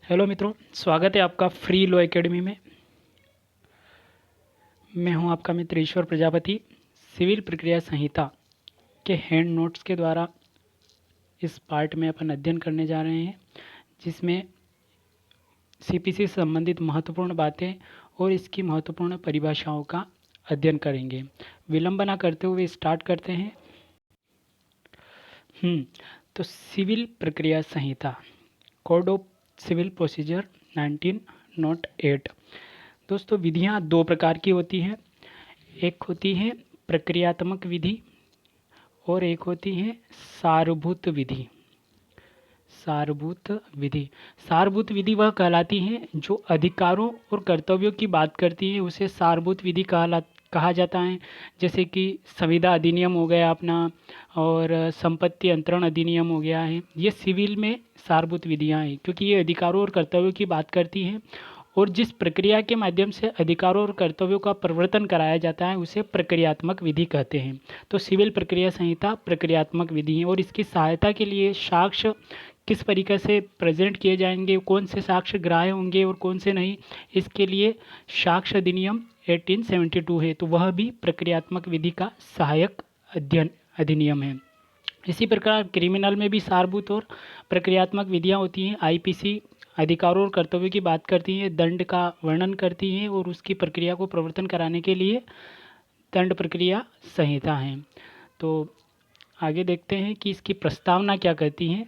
Hello मित्रों, स्वागत है आपका फ्री लॉ एकेडमी में। मैं हूं आपका मित्र ईश्वर प्रजापति। सिविल प्रक्रिया संहिता के हैंड नोट्स के द्वारा इस पार्ट में अपन अध्ययन करने जा रहे हैं, जिसमें सीपीसी से संबंधित महत्वपूर्ण बातें और इसकी महत्वपूर्ण परिभाषाओं का अध्ययन करेंगे। विलंब न करते हुए स्टार्ट करते हैं। तो सिविल प्रक्रिया संहिता, कोड ऑफ सिविल प्रोसीजर 1908। दोस्तों, विधियां दो प्रकार की होती हैं। एक होती है प्रक्रियात्मक विधि और एक होती है सारभूत विधि। सारभूत विधि वह कहलाती है जो अधिकारों और कर्तव्यों की बात करती है, उसे सारभूत विधि कहा जाता है। जैसे कि संविदा अधिनियम हो गया अपना, और संपत्ति अंतरण अधिनियम हो गया है। ये सिविल में सारभूत विधियां हैं, क्योंकि ये अधिकारों और कर्तव्यों की बात करती हैं और जिस प्रक्रिया के माध्यम से अधिकारों और कर्तव्यों का प्रवर्तन कराया जाता है उसे प्रक्रियात्मक विधि कहते हैं। तो सिविल प्रक्रिया संहिता प्रक्रियात्मक विधि है और इसकी सहायता के लिए साक्ष्य किस तरीके से प्रेजेंट किए जाएंगे, कौन से साक्ष्य ग्राह्य होंगे और कौन से नहीं, इसके लिए साक्ष्य अधिनियम 1872 है। तो वह भी प्रक्रियात्मक विधि का सहायक अधिनियम है। इसी प्रकार क्रिमिनल में भी सारभूत और प्रक्रियात्मक विधियां होती हैं। आईपीसी अधिकारों और कर्तव्यों की बात करती है, दंड का वर्णन करती है और उसकी प्रक्रिया को प्रवर्तन कराने के लिए दंड प्रक्रिया संहिता है। तो आगे देखते हैं कि इसकी प्रस्तावना क्या कहती है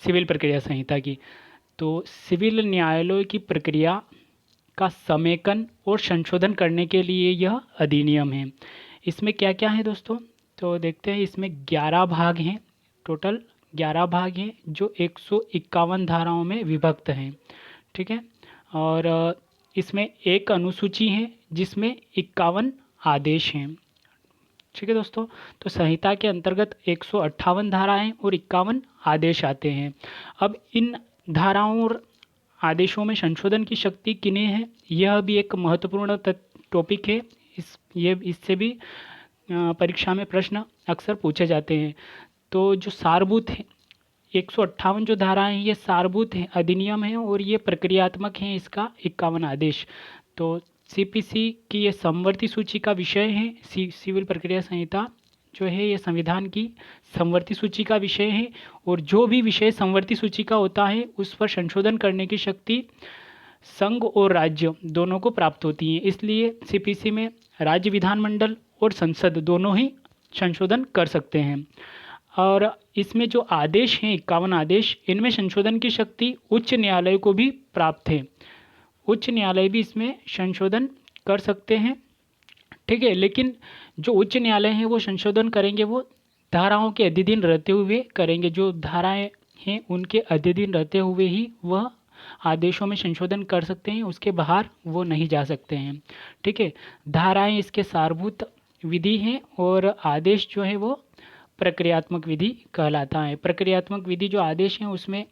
सिविल प्रक्रिया संहिता की। तो सिविल न्यायालयों की प्रक्रिया का समेकन और संशोधन करने के लिए यह अधिनियम है। इसमें क्या क्या है दोस्तों, तो देखते हैं। इसमें 11 भाग हैं, टोटल 11 भाग हैं जो 151 धाराओं में विभक्त हैं। ठीक है, और इसमें एक अनुसूची है जिसमें 51 आदेश हैं। ठीक है दोस्तों, तो संहिता के अंतर्गत 158 धाराएं और 51 आदेश आते हैं। अब इन धाराओं और आदेशों में संशोधन की शक्ति किन्हें है, यह भी एक महत्वपूर्ण टॉपिक है। इससे भी परीक्षा में प्रश्न अक्सर पूछे जाते हैं। तो जो सारभूत है, 158 जो धाराएं हैं ये सारभूत है, अधिनियम है और ये प्रक्रियात्मक है, इसका 51 आदेश। तो सीपीसी की ये समवर्ती सूची का विषय है। सिविल प्रक्रिया संहिता जो है ये संविधान की समवर्ती सूची का विषय है और जो भी विषय समवर्ती सूची का होता है उस पर संशोधन करने की शक्ति संघ और राज्य दोनों को प्राप्त होती है। इसलिए सीपीसी में राज्य विधानमंडल और संसद दोनों ही संशोधन कर सकते हैं। और इसमें जो आदेश हैं 51 आदेश, इनमें संशोधन की शक्ति उच्च न्यायालय को भी प्राप्त है। उच्च न्यायालय भी इसमें संशोधन कर सकते हैं। ठीक है, लेकिन जो उच्च न्यायालय हैं वो संशोधन करेंगे वो धाराओं के अधीन रहते हुए करेंगे। जो धाराएं हैं उनके अधीन रहते हुए ही वह आदेशों में संशोधन कर सकते हैं, उसके बाहर वो नहीं जा सकते हैं। ठीक है, धाराएं इसके सारभूत विधि हैं और आदेश जो है वो प्रक्रियात्मक विधि कहलाता है। प्रक्रियात्मक विधि जो आदेश हैं उसमें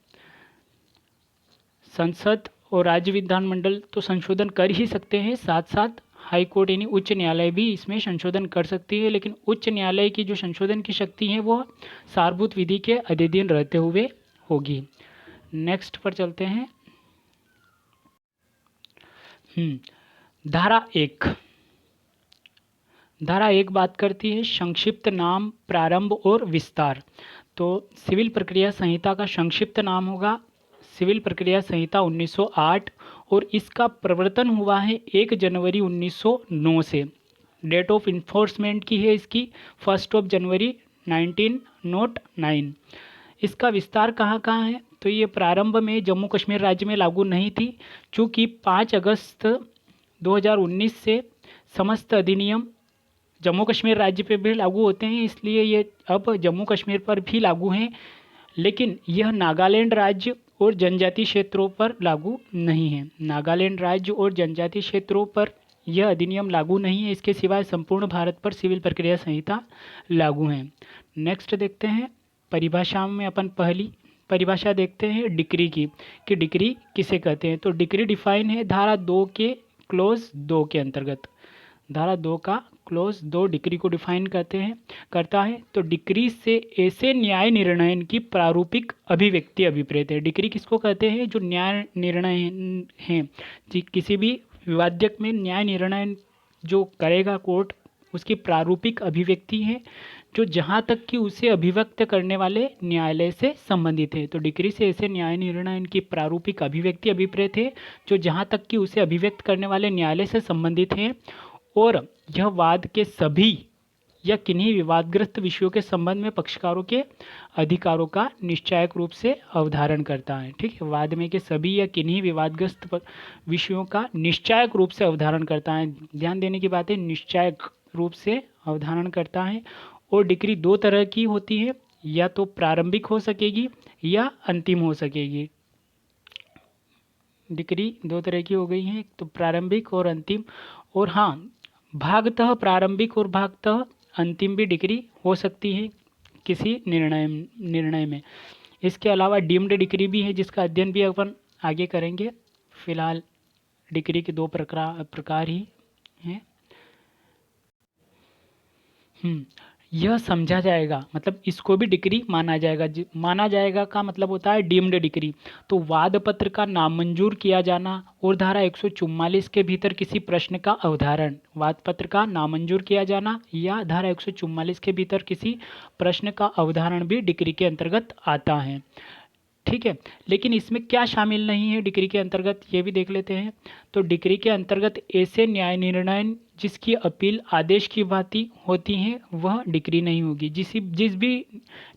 संसद और राज्य विधानमंडल तो संशोधन कर ही सकते हैं, साथ साथ हाई कोर्ट यानी उच्च न्यायालय भी इसमें संशोधन कर सकती है। लेकिन उच्च न्यायालय की जो संशोधन की शक्ति है वो सारभूत विधि के अधीन रहते हुए होगी। नेक्स्ट पर चलते हैं। धारा 1 बात करती है संक्षिप्त नाम, प्रारंभ और विस्तार। तो सिविल प्रक्रिया संहिता का संक्षिप्त नाम होगा सिविल प्रक्रिया संहिता 1908 और इसका प्रवर्तन हुआ है 1 जनवरी 1909 से। डेट ऑफ इन्फोर्समेंट की है इसकी 1 जनवरी 1909। इसका विस्तार कहाँ कहाँ है, तो ये प्रारंभ में जम्मू कश्मीर राज्य में लागू नहीं थी, चूँकि 5 अगस्त 2019 से समस्त अधिनियम जम्मू कश्मीर राज्य पे भी लागू होते हैं, इसलिए ये अब जम्मू कश्मीर पर भी लागू हैं। लेकिन यह नागालैंड राज्य और जनजातीय क्षेत्रों पर लागू नहीं है। नागालैंड राज्य और जनजातीय क्षेत्रों पर यह अधिनियम लागू नहीं है, इसके सिवाय संपूर्ण भारत पर सिविल प्रक्रिया संहिता लागू है। नेक्स्ट देखते हैं परिभाषा में। अपन पहली परिभाषा देखते हैं डिक्री की, कि डिक्री किसे कहते हैं। तो डिक्री डिफाइन है धारा 2 के क्लोज 2 के अंतर्गत। धारा 2 का क्लॉज 2 डिक्री को डिफाइन करता है। तो डिक्री से ऐसे न्याय निर्णय की प्रारूपिक अभिव्यक्ति अभिप्रेत है। डिक्री किसको कहते हैं? जो न्याय निर्णय हैं, किसी भी विवाद्यक में न्याय निर्णय जो करेगा कोर्ट, उसकी प्रारूपिक अभिव्यक्ति है, जो जहाँ तक कि उसे अभिव्यक्त करने वाले न्यायालय से संबंधित है। तो डिक्री से ऐसे न्याय निर्णय की प्रारूपिक अभिव्यक्ति अभिप्रेत है जो जहाँ तक कि उसे अभिव्यक्त करने वाले न्यायालय से संबंधित है, और यह वाद के सभी या किन्हीं विवादग्रस्त विषयों के संबंध में पक्षकारों के अधिकारों का निश्चायक रूप से अवधारण करता है। ठीक है, वाद में के सभी या किन्हीं विवादग्रस्त विषयों का निश्चायक रूप से अवधारण करता है। ध्यान देने की बात है, निश्चायक रूप से अवधारण करता है। और डिक्री 2 तरह की होती है, या तो प्रारंभिक हो सकेगी या अंतिम हो सकेगी। डिक्री 2 तरह की हो गई हैं, तो प्रारंभिक और अंतिम। और हाँ, भागतः प्रारंभिक और भागतः अंतिम भी डिक्री हो सकती है किसी निर्णय में। इसके अलावा डीम्ड डिक्री भी है, जिसका अध्ययन भी अपन आगे करेंगे। फिलहाल डिक्री के 2 प्रकार ही हैं। यह समझा जाएगा, मतलब इसको भी डिक्री माना जाएगा। माना जाएगा का मतलब होता है डीम्ड डिक्री। तो वाद पत्र का नामंजूर किया जाना और धारा 144 के भीतर किसी प्रश्न का अवधारण, वाद पत्र का नामंजूर किया जाना या धारा 144 के भीतर किसी प्रश्न का अवधारण भी डिक्री के अंतर्गत आता है। ठीक है, लेकिन इसमें क्या शामिल नहीं है डिक्री के अंतर्गत, ये भी देख लेते हैं। तो डिक्री के अंतर्गत ऐसे न्याय निर्णय जिसकी अपील आदेश की भांति होती है वह डिक्री नहीं होगी। जिस भी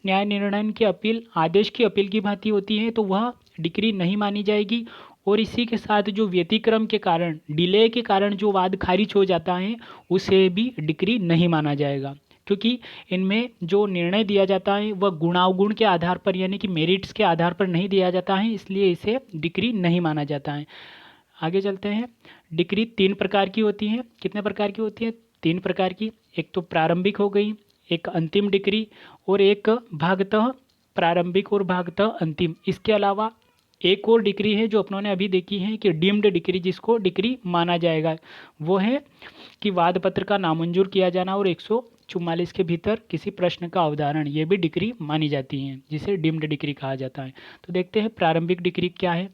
न्याय निर्णय की अपील आदेश की अपील की भांति होती है तो वह डिक्री नहीं मानी जाएगी। और इसी के साथ जो व्यतिक्रम के कारण, डिले के कारण जो वाद खारिज हो जाता है उसे भी डिक्री नहीं माना जाएगा, क्योंकि इनमें जो निर्णय दिया जाता है वह गुणावगुण के आधार पर, यानी कि मेरिट्स के आधार पर नहीं दिया जाता है, इसलिए इसे डिक्री नहीं माना जाता है। आगे चलते हैं। डिक्री 3 प्रकार की होती है। कितने प्रकार की होती है? 3 प्रकार की। एक तो प्रारंभिक हो गई, एक अंतिम डिक्री, और एक भागतः प्रारंभिक और भागतः अंतिम। इसके अलावा एक और डिक्री है जो अपनों ने अभी देखी है कि डीम्ड डिक्री, जिसको डिक्री माना जाएगा, वो है कि वाद पत्र का नामंजूर किया जाना और 144 के भीतर किसी प्रश्न का अवधारण, ये भी डिक्री मानी जाती हैं, जिसे डीम्ड डिक्री कहा जाता है। तो देखते हैं प्रारंभिक डिक्री क्या है।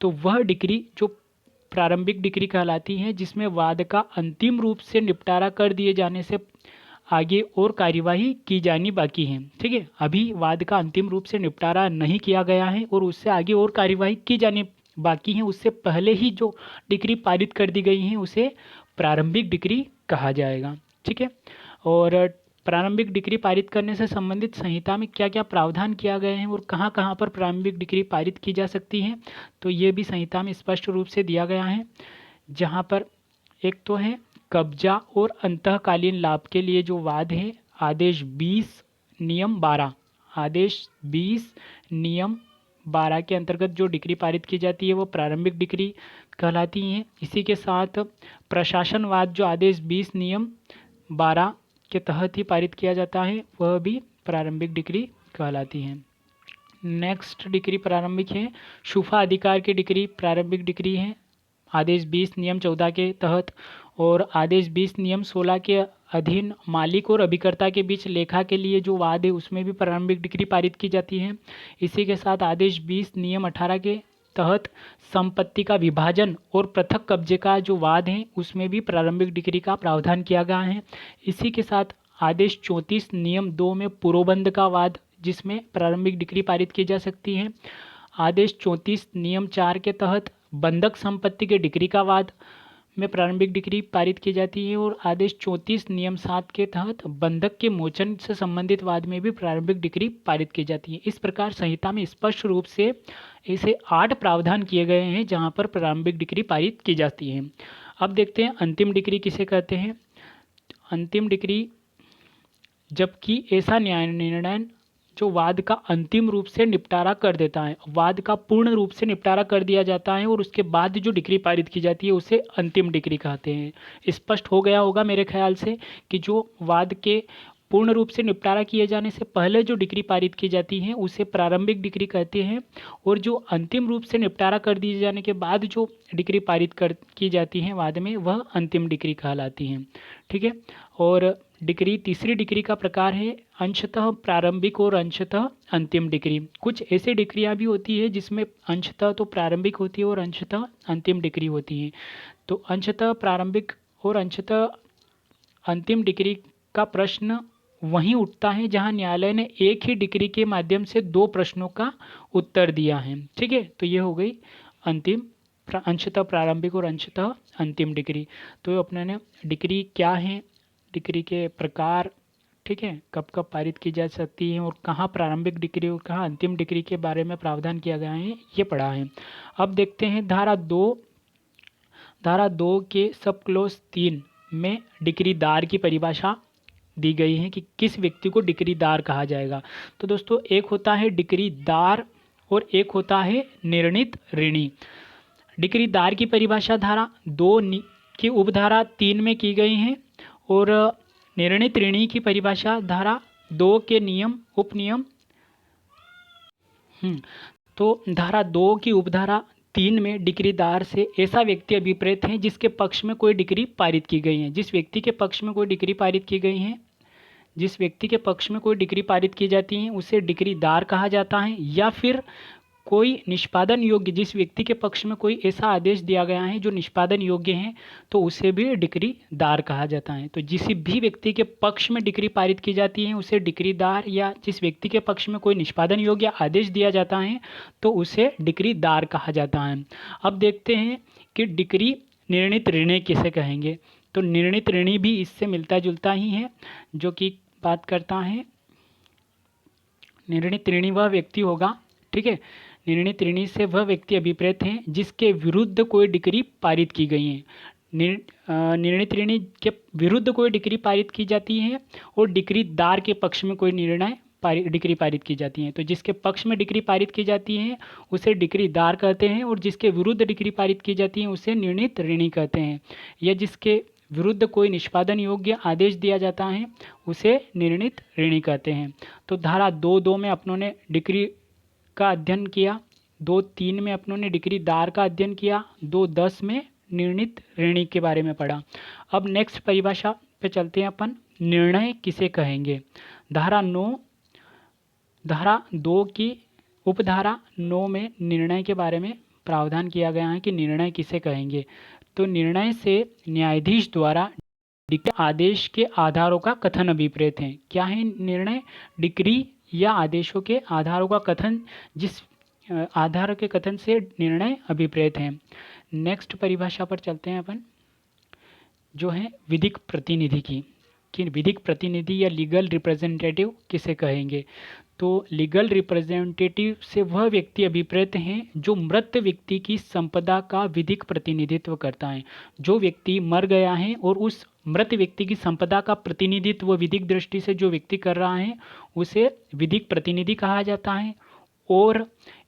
तो वह डिक्री जो प्रारंभिक डिक्री कहलाती है जिसमें वाद का अंतिम रूप से निपटारा कर दिए जाने से आगे और कार्यवाही की जानी बाकी है। ठीक है, अभी वाद का अंतिम रूप से निपटारा नहीं किया गया है और उससे आगे और कार्यवाही की जानी बाकी है, उससे पहले ही जो डिक्री पारित कर दी गई है उसे प्रारंभिक डिक्री कहा जाएगा। ठीक है, और प्रारंभिक डिक्री पारित करने से संबंधित संहिता में क्या क्या प्रावधान किया गए हैं और कहाँ कहाँ पर प्रारंभिक डिक्री पारित की जा सकती है, तो ये भी संहिता में स्पष्ट रूप से दिया गया है। जहाँ पर एक तो है कब्जा और अंतःकालीन लाभ के लिए जो वाद है, आदेश 20 नियम 12, आदेश 20 नियम 12 के अंतर्गत जो डिक्री पारित की जाती है वो प्रारंभिक डिक्री कहलाती है। इसी के साथ प्रशासनवाद जो आदेश 20 नियम 12 के तहत ही पारित किया जाता है वह भी प्रारंभिक डिक्री कहलाती है। नेक्स्ट डिक्री प्रारंभिक है। शुफा अधिकार की डिक्री प्रारंभिक डिक्री है आदेश 20 नियम 14 के तहत, और आदेश 20 नियम 16 के अधीन मालिक और अभिकर्ता के बीच लेखा के लिए जो वाद है उसमें भी प्रारंभिक डिक्री पारित की जाती है। इसी के साथ आदेश 20 नियम 18 के तहत संपत्ति का विभाजन और पृथक कब्जे का जो वाद है उसमें भी प्रारंभिक डिक्री का प्रावधान किया गया है। इसी के साथ आदेश 34 नियम 2 में पूर्वबंध का वाद, जिसमें प्रारंभिक डिक्री पारित की जा सकती है। आदेश 34 नियम 4 के तहत बंधक संपत्ति के डिक्री का वाद में प्रारंभिक डिक्री पारित की जाती है, और आदेश 34 नियम 7 के तहत बंधक के मोचन से संबंधित वाद में भी प्रारंभिक डिक्री पारित की जाती है। इस प्रकार संहिता में स्पष्ट रूप से ऐसे 8 प्रावधान किए गए हैं जहां पर प्रारंभिक डिक्री पारित की जाती है। अब देखते हैं अंतिम डिक्री किसे कहते हैं। अंतिम डिक्री जबकि ऐसा न्याय निर्णय जो वाद का अंतिम रूप से निपटारा कर देता है, वाद का पूर्ण रूप से निपटारा कर दिया जाता है और उसके बाद जो डिक्री पारित की जाती है उसे अंतिम डिक्री कहते हैं। स्पष्ट हो गया होगा मेरे ख्याल से कि जो वाद के पूर्ण रूप से निपटारा किए जाने से पहले जो डिक्री पारित की जाती है उसे प्रारंभिक डिक्री कहते हैं, और जो अंतिम रूप से निपटारा कर दिए जाने के बाद जो डिक्री पारित कर की जाती है बाद में, वह अंतिम डिक्री कहलाती हैं। ठीक है। और डिक्री, तीसरी डिक्री का प्रकार है अंशतः प्रारंभिक और अंशतः अंतिम डिक्री। कुछ ऐसे डिक्रियाँ भी होती है जिसमें अंशतः तो प्रारंभिक होती है और अंशतः अंतिम डिक्री होती है। तो अंशतः प्रारंभिक और अंशतः अंतिम डिक्री का प्रश्न वहीं उठता है जहां न्यायालय ने एक ही डिक्री के माध्यम से दो प्रश्नों का उत्तर दिया है। ठीक है। तो ये हो गई अंतिम, अंशतः प्रारंभिक और अंशतः अंतिम डिक्री। तो अपने ने डिक्री क्या है, डिक्री के प्रकार, ठीक है, कब कब पारित की जा सकती है और कहाँ प्रारंभिक डिक्री और कहाँ अंतिम डिक्री के बारे में प्रावधान किया गया है, ये पढ़ा है। अब देखते हैं धारा 2 के सब क्लोज 3 में डिक्रीदार की परिभाषा दी गई है कि किस व्यक्ति को डिक्रीदार कहा जाएगा। तो दोस्तों, एक होता है डिक्रीदार और एक होता है निर्णीत ऋणी। डिक्रीदार की परिभाषा धारा 2 की उपधारा 3 में की गई है, और निर्णीत ऋणी की परिभाषा धारा 2 के नियम उपनियम तो धारा 2 की उपधारा 3 में डिक्रीदार से ऐसा व्यक्ति अभिप्रेत है जिसके पक्ष में कोई डिक्री पारित की गई है। जिस व्यक्ति के पक्ष में कोई डिक्री पारित की गई है, जिस व्यक्ति के पक्ष में कोई डिक्री पारित की जाती है उसे डिक्रीदार कहा जाता है। या फिर कोई निष्पादन योग्य, जिस व्यक्ति के पक्ष में कोई ऐसा आदेश दिया गया है जो निष्पादन योग्य है, तो उसे भी डिक्रीदार कहा जाता है। तो जिस भी व्यक्ति के पक्ष में डिक्री पारित की जाती है उसे डिक्रीदार, या जिस व्यक्ति के पक्ष में कोई निष्पादन योग्य आदेश दिया जाता है तो उसे डिक्रीदार कहा जाता है। अब देखते हैं कि डिक्री निर्णीत ऋणी किसे कहेंगे। तो निर्णीत ऋणी भी इससे मिलता जुलता ही है, जो कि बात करता है निर्णीत ऋणी वह व्यक्ति होगा, ठीक है, निर्णीत ऋणी से वह व्यक्ति अभिप्रेत हैं जिसके विरुद्ध कोई डिक्री पारित की गई है। निर्णीत ऋणी के विरुद्ध कोई डिक्री पारित की जाती है और डिक्रीदार के पक्ष में कोई डिक्री पारित की जाती है। तो जिसके पक्ष में डिक्री पारित की जाती है उसे डिक्रीदार कहते हैं, और जिसके विरुद्ध डिक्री पारित की जाती है उसे निर्णीत ऋणी कहते हैं। या जिसके विरुद्ध कोई निष्पादन योग्य आदेश दिया जाता है उसे निर्णीत ऋणी कहते हैं। तो धारा 2.2 में अपनों ने डिक्री का अध्ययन किया, 2.3 में अपनों ने डिक्रीदार का अध्ययन किया, 2.10 में निर्णीत ऋणी के बारे में पढ़ा। अब नेक्स्ट परिभाषा पे चलते हैं अपन, निर्णय किसे कहेंगे। धारा 2 की उपधारा 9 में निर्णय के बारे में प्रावधान किया गया है कि निर्णय किसे कहेंगे। तो निर्णय से न्यायाधीश द्वारा आदेश के आधारों का कथन अभिप्रेत है। क्या है निर्णय? डिक्री या आदेशों के आधारों का कथन, जिस आधार के कथन से निर्णय अभिप्रेत है। नेक्स्ट परिभाषा पर चलते हैं अपन, जो है विधिक प्रतिनिधि की, कि विधिक प्रतिनिधि या लीगल रिप्रेजेंटेटिव किसे कहेंगे। तो लीगल रिप्रेजेंटेटिव से वह व्यक्ति अभिप्रेत हैं जो मृत व्यक्ति की संपदा का विधिक प्रतिनिधित्व करता है। जो व्यक्ति मर गया है और उस मृत व्यक्ति की संपदा का प्रतिनिधित्व विधिक दृष्टि से जो व्यक्ति कर रहा है उसे विधिक प्रतिनिधि कहा जाता है। और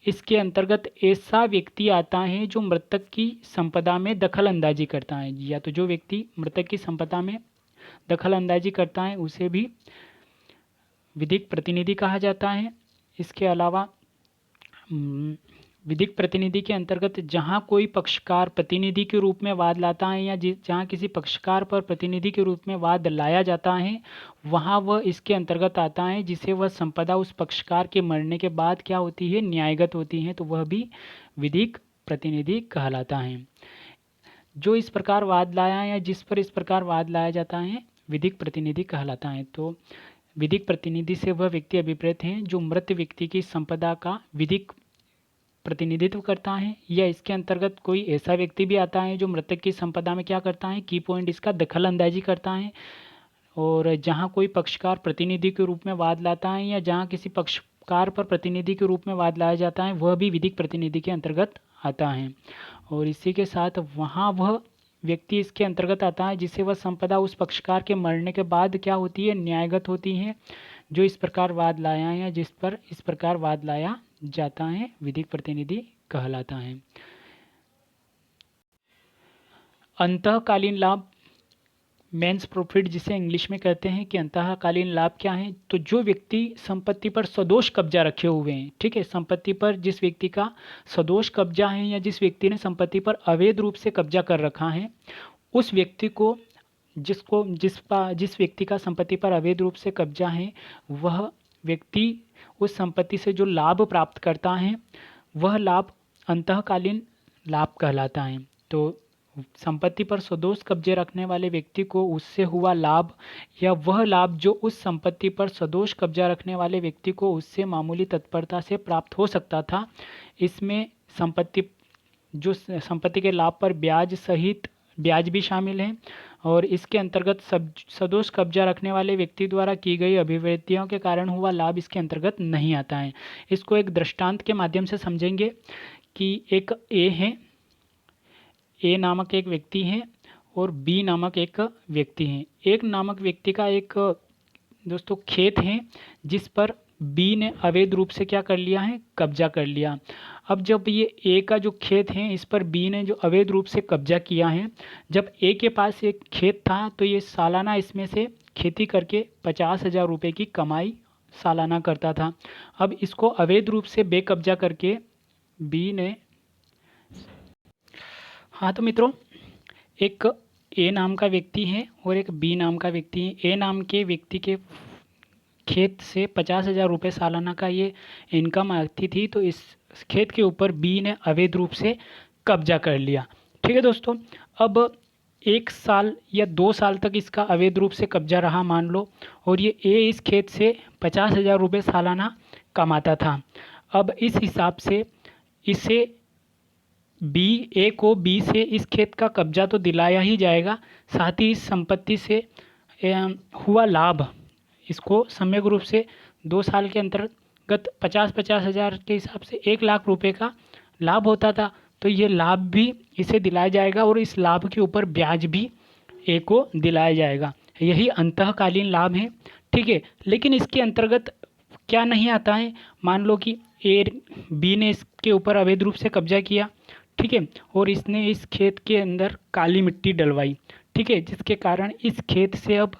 इसके अंतर्गत ऐसा व्यक्ति आता है जो मृतक की संपदा में दखल अंदाजी करता है, या तो जो व्यक्ति मृतक की संपदा में दखल अंदाजी करता है उसे भी विधिक प्रतिनिधि कहा जाता है। इसके अलावा विधिक प्रतिनिधि के अंतर्गत जहां कोई पक्षकार प्रतिनिधि के रूप में वाद लाता है, या जहां किसी पक्षकार पर प्रतिनिधि के रूप में वाद लाया जाता है, वहां वह इसके अंतर्गत आता है जिसे वह संपदा उस पक्षकार के मरने के बाद क्या होती है, न्यायगत होती है, तो वह भी विधिक प्रतिनिधि कहलाता है। जो इस प्रकार वाद लाया है या जिस पर इस प्रकार वाद लाया जाता है विधिक प्रतिनिधि कहलाता है। तो विधिक प्रतिनिधि से वह व्यक्ति अभिप्रेत हैं जो मृत व्यक्ति की संपदा का विधिक प्रतिनिधित्व करता है, या इसके अंतर्गत कोई ऐसा व्यक्ति भी आता है जो मृतक की संपदा में क्या करता है, की पॉइंट इसका दखल अंदाजी करता है। और जहां कोई पक्षकार प्रतिनिधि के रूप में वाद लाता है या जहां किसी पक्षकार पर प्रतिनिधि के रूप में वाद लाया जाता है वह भी विधिक प्रतिनिधि के अंतर्गत आता है। और इसी के साथ वहाँ वह व्यक्ति इसके अंतर्गत आता है जिसे वह संपदा उस पक्षकार के मरने के बाद क्या होती है, न्यायगत होती है। जो इस प्रकार वाद लाया है या जिस पर इस प्रकार वाद लाया जाता है विधिक प्रतिनिधि कहलाता है। अंतःकालीन लाभ मेंस प्रॉफिट जिसे इंग्लिश में कहते हैं कि अंतःकालीन लाभ क्या है, तो जो व्यक्ति संपत्ति पर सदोष कब्जा रखे हुए हैं, ठीक है, संपत्ति पर जिस व्यक्ति का सदोष कब्जा है या जिस व्यक्ति ने संपत्ति पर अवैध रूप से कब्जा कर रखा है, उस व्यक्ति को जिस व्यक्ति का संपत्ति पर अवैध रूप से कब्जा है, वह व्यक्ति उस संपत्ति से जो लाभ प्राप्त करता है वह लाभ अंतःकालीन लाभ कहलाता है। तो संपत्ति पर सदोष कब्जे रखने वाले व्यक्ति को उससे हुआ लाभ या वह लाभ जो उस संपत्ति पर सदोष कब्जा रखने वाले व्यक्ति को उससे मामूली तत्परता से प्राप्त हो सकता था, इसमें संपत्ति के लाभ पर ब्याज सहित ब्याज भी शामिल है और इसके अंतर्गत सदोष कब्जा रखने वाले व्यक्ति द्वारा की गई अभिवृद्धियों के कारण हुआ लाभ इसके अंतर्गत नहीं आता है। इसको एक दृष्टांत के माध्यम से समझेंगे कि एक ए नामक एक व्यक्ति है और बी नामक एक व्यक्ति है। एक नामक व्यक्ति का एक दोस्तों खेत है जिस पर बी ने अवैध रूप से क्या कर लिया है, कब्जा कर लिया। अब जब ये ए का जो खेत है इस पर बी ने जो अवैध रूप से कब्जा किया है, जब ए के पास एक खेत था तो ये सालाना इसमें से खेती करके 50,000 रुपये की कमाई सालाना करता था। अब इसको अवैध रूप से बेकब्जा करके बी ने, हाँ तो मित्रों, एक ए नाम का व्यक्ति है और एक बी नाम का व्यक्ति है। ए नाम के व्यक्ति के खेत से 50,000 रुपये सालाना का ये इनकम आती थी, तो इस खेत के ऊपर बी ने अवैध रूप से कब्जा कर लिया। ठीक है दोस्तों, अब 1 साल या 2 साल तक इसका अवैध रूप से कब्जा रहा मान लो, और ये ए इस खेत से 50,000 रुपये सालाना कमाता था। अब इस हिसाब से इसे ए को बी से इस खेत का कब्जा तो दिलाया ही जाएगा, साथ ही इस संपत्ति से हुआ लाभ इसको सम्यक रूप से 2 साल के अंतर्गत 50,000 हज़ार के हिसाब से 1 लाख रुपए का लाभ होता था, तो ये लाभ भी इसे दिलाया जाएगा और इस लाभ के ऊपर ब्याज भी ए को दिलाया जाएगा। यही अंतःकालीन लाभ है। ठीक है, लेकिन इसके अंतर्गत क्या नहीं आता है, मान लो कि बी ने इसके ऊपर अवैध रूप से कब्जा किया, ठीक है, और इसने इस खेत के अंदर काली मिट्टी डलवाई, ठीक है, जिसके कारण इस खेत से अब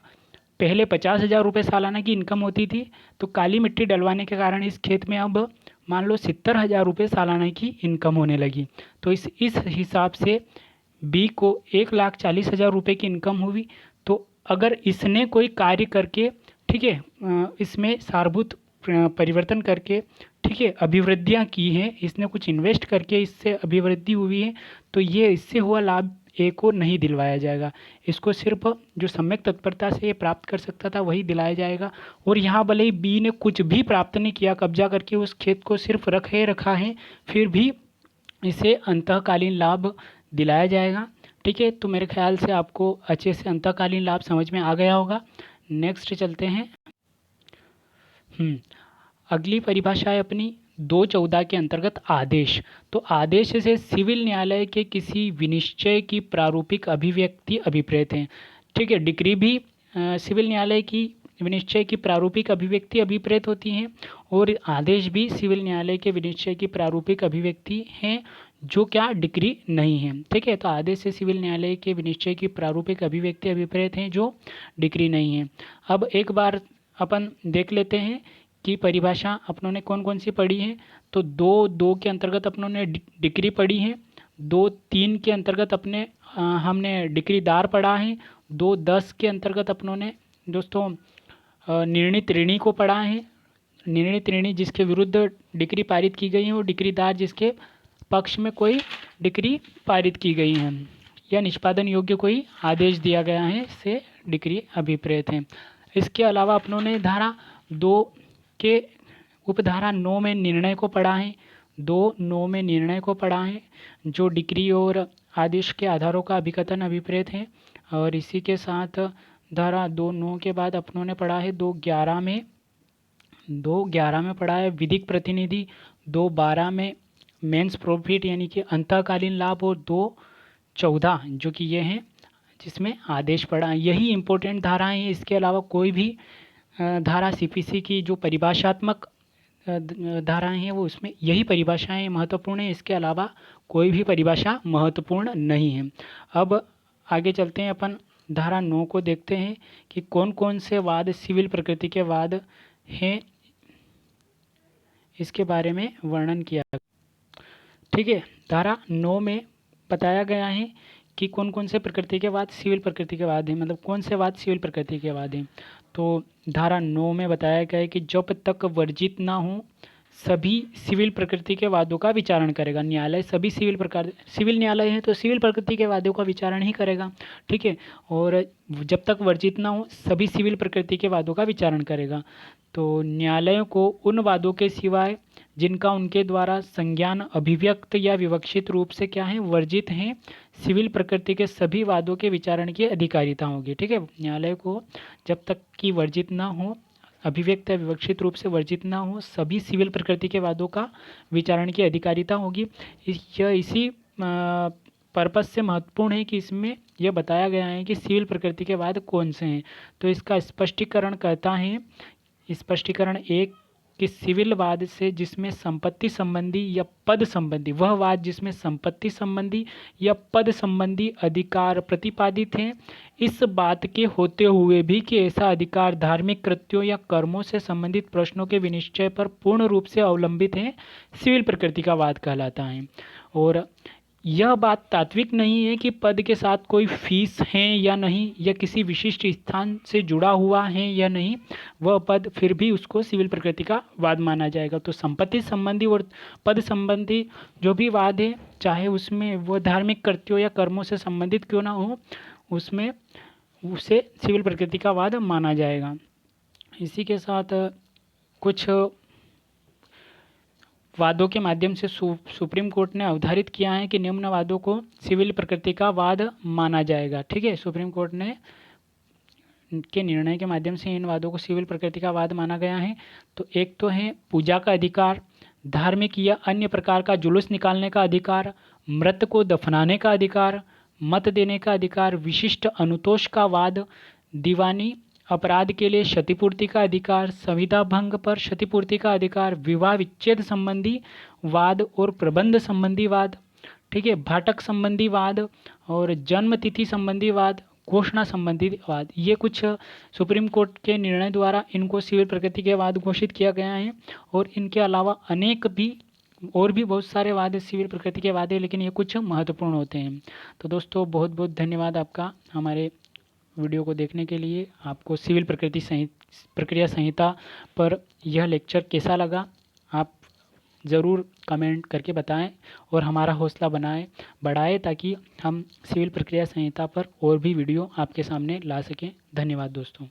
पहले 50,000 रुपये सालाना की इनकम होती थी, तो काली मिट्टी डलवाने के कारण इस खेत में अब मान लो 70,000 रुपये सालाना की इनकम होने लगी। तो इस हिसाब से बी को 1,40,000 रुपये की इनकम हुई। तो अगर इसने कोई कार्य करके, ठीक है, इसमें सारभूत परिवर्तन करके, ठीक है, अभिवृद्धियाँ की हैं, इसने कुछ इन्वेस्ट करके इससे अभिवृद्धि हुई है, तो ये इससे हुआ लाभ ए को नहीं दिलवाया जाएगा। इसको सिर्फ जो सम्यक तत्परता से ये प्राप्त कर सकता था वही दिलाया जाएगा। और यहाँ भले ही बी ने कुछ भी प्राप्त नहीं किया, कब्जा करके उस खेत को सिर्फ रखा है, फिर भी इसे अंतःकालीन लाभ दिलाया जाएगा। ठीक है, तो मेरे ख्याल से आपको अच्छे से अंतःकालीन लाभ समझ में आ गया होगा। नेक्स्ट चलते हैं। अगली परिभाषा है अपनी 214 के अंतर्गत आदेश। तो आदेश से सिविल न्यायालय के किसी विनिश्चय की प्रारूपिक अभिव्यक्ति अभिप्रेत है। ठीक है, डिक्री भी सिविल न्यायालय की विनिश्चय की प्रारूपिक अभिव्यक्ति अभिप्रेत होती हैं और आदेश भी सिविल न्यायालय के विनिश्चय की प्रारूपिक अभिव्यक्ति हैं, जो क्या डिक्री नहीं है। ठीक है, तो आदेश से सिविल न्यायालय के विनिश्चय की प्रारूपिक अभिव्यक्ति अभिप्रेत हैं, जो डिक्री नहीं है। अब एक बार अपन देख लेते हैं की परिभाषा अपनों ने कौन कौन सी पढ़ी है। तो 2 के अंतर्गत अपनों ने डिक्री पढ़ी है, 2-3 के अंतर्गत हमने डिक्रीदार पढ़ा है, 2-10 के अंतर्गत अपनों ने दोस्तों निर्णित ऋणी को पढ़ा है। निर्णित ऋणी जिसके विरुद्ध डिक्री पारित की गई है, और डिक्रीदार जिसके पक्ष में कोई डिक्री पारित की गई है या निष्पादन योग्य कोई आदेश दिया गया है, से डिक्री अभिप्रेत है। इसके अलावा अपनों ने धारा 2 के उपधारा 9 में निर्णय को पढ़ा है, 2-9 में निर्णय को पढ़ा है, जो डिक्री और आदेश के आधारों का अभिकथन अभिप्रेत है। और इसी के साथ धारा 2-9 के बाद अपनों ने पढ़ा है 2-11 में पढ़ा है विधिक प्रतिनिधि, 2-12 में मेंस प्रॉफिट यानी कि अंतःकालीन लाभ, और 2-14 जो कि ये हैं जिसमें आदेश पढ़ा। यही इम्पोर्टेंट धाराएं हैं। इसके अलावा कोई भी धारा सीपीसी की जो परिभाषात्मक धाराएं हैं वो उसमें यही परिभाषाएं महत्वपूर्ण है, इसके अलावा कोई भी परिभाषा महत्वपूर्ण नहीं है। अब आगे चलते हैं अपन धारा 9 को देखते हैं कि कौन कौन से वाद सिविल प्रकृति के वाद हैं, इसके बारे में वर्णन किया। ठीक है, धारा 9 में बताया गया है कि कौन कौन से प्रकृति के वाद सिविल प्रकृति के वाद हैं, मतलब कौन से वाद सिविल प्रकृति के वाद हैं। तो धारा 9 में बताया गया है कि जब तक वर्जित ना हो सभी सिविल प्रकृति के वादों का विचारण करेगा न्यायालय। सभी सिविल न्यायालय है तो सिविल प्रकृति के वादों का विचारण ही करेगा। ठीक है, और जब तक वर्जित ना हो सभी सिविल प्रकृति के वादों का विचारण करेगा। तो न्यायालयों को उन वादों के सिवाय जिनका उनके द्वारा संज्ञान अभिव्यक्त या विवक्षित रूप से क्या है, वर्जित हैं, सिविल प्रकृति के सभी वादों के विचारण की अधिकारिता होगी। ठीक है, न्यायालय को जब तक कि वर्जित ना हो, अभिव्यक्त या विवक्षित रूप से वर्जित ना हो, सभी सिविल प्रकृति के वादों का विचारण की अधिकारिता होगी। इसी पर्पस से महत्वपूर्ण है कि इसमें यह बताया गया है कि सिविल प्रकृति के वाद कौन से हैं। तो इसका स्पष्टीकरण कहता है, स्पष्टीकरण 1 कि सिविल वाद से जिसमें संपत्ति संबंधी या पद संबंधी, वह वाद जिसमें संपत्ति संबंधी या पद संबंधी अधिकार प्रतिपादित हैं, इस बात के होते हुए भी कि ऐसा अधिकार धार्मिक कृत्यों या कर्मों से संबंधित प्रश्नों के विनिश्चय पर पूर्ण रूप से अवलंबित है, सिविल प्रकृति का वाद कहलाता है। और यह बात तात्विक नहीं है कि पद के साथ कोई फीस है या नहीं, या किसी विशिष्ट स्थान से जुड़ा हुआ है या नहीं, वह पद फिर भी उसको सिविल प्रकृति का वाद माना जाएगा। तो संपत्ति संबंधी और पद संबंधी जो भी वाद है, चाहे उसमें वह धार्मिक कृत्यों या कर्मों से संबंधित क्यों ना हो, उसमें उसे सिविल प्रकृति का वाद माना जाएगा। इसी के साथ कुछ वादों के माध्यम से सुप्रीम कोर्ट ने अवधारित किया है कि निम्न वादों को सिविल प्रकृति का वाद माना जाएगा। ठीक है, सुप्रीम कोर्ट ने के निर्णय के माध्यम से इन वादों को सिविल प्रकृति का वाद माना गया है। तो एक तो है पूजा का अधिकार, धार्मिक या अन्य प्रकार का जुलूस निकालने का अधिकार, मृत को दफनाने का अधिकार, मत देने का अधिकार, विशिष्ट अनुतोष का वाद, दीवानी अपराध के लिए क्षतिपूर्ति का अधिकार, संविदा भंग पर क्षतिपूर्ति का अधिकार, विवाह विच्छेद संबंधी वाद और प्रबंध संबंधी वाद। ठीक है, भाटक संबंधी वाद और जन्म तिथि संबंधी वाद, घोषणा संबंधी वाद, ये कुछ सुप्रीम कोर्ट के निर्णय द्वारा इनको सिविल प्रकृति के वाद घोषित किया गया है। और इनके अलावा अनेक भी और भी बहुत सारे वाद सिविल प्रकृति के वाद है, लेकिन ये कुछ महत्वपूर्ण होते हैं। तो दोस्तों बहुत बहुत धन्यवाद आपका हमारे वीडियो को देखने के लिए। आपको सिविल प्रक्रिया संहिता पर यह लेक्चर कैसा लगा, आप ज़रूर कमेंट करके बताएं और हमारा हौसला बढ़ाएं ताकि हम सिविल प्रक्रिया संहिता पर और भी वीडियो आपके सामने ला सकें। धन्यवाद दोस्तों।